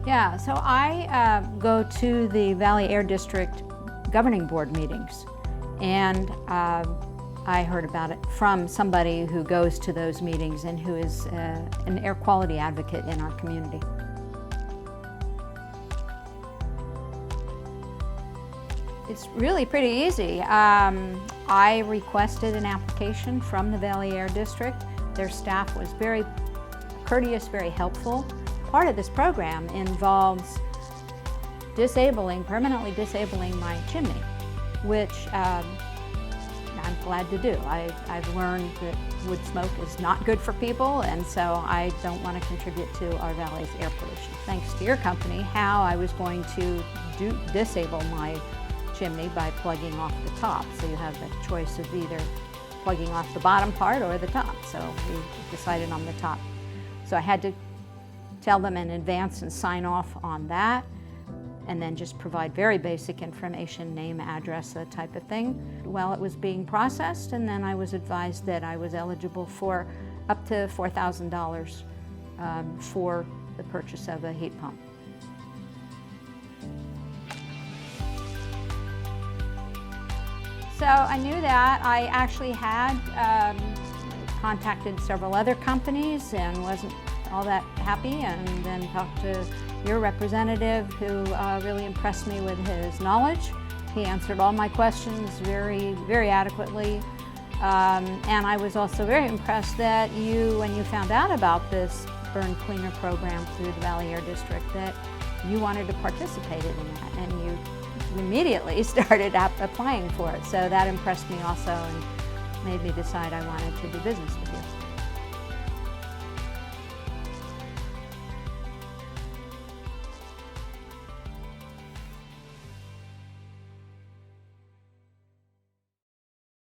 Yeah, so I go to the Valley Air District governing board meetings, and I heard about it from somebody who goes to those meetings and who is an air quality advocate in our community. It's really pretty easy. I requested an application from the Valley Air District. Their staff was very courteous, very helpful. Part of this program involves permanently disabling my chimney, which I'm glad to do. I've learned that wood smoke is not good for people, and so I don't want to contribute to our valley's air pollution. Thanks to your company, how I was going to disable my chimney by plugging off the top. So you have the choice of either plugging off the bottom part or the top. So we decided on the top. So I had to tell them in advance and sign off on that, and then just provide very basic information, name, address, that type of thing. While it was being processed, and then I was advised that I was eligible for up to $4,000 for the purchase of a heat pump. So I knew that. I actually had contacted several other companies and wasn't all that happy, and then talked to your representative, who really impressed me with his knowledge. He answered all my questions very, very adequately. And I was also very impressed that when you found out about this burn cleaner program through the Valley Air District, that you wanted to participate in that, and you immediately started applying for it. So that impressed me also and made me decide I wanted to do business with you.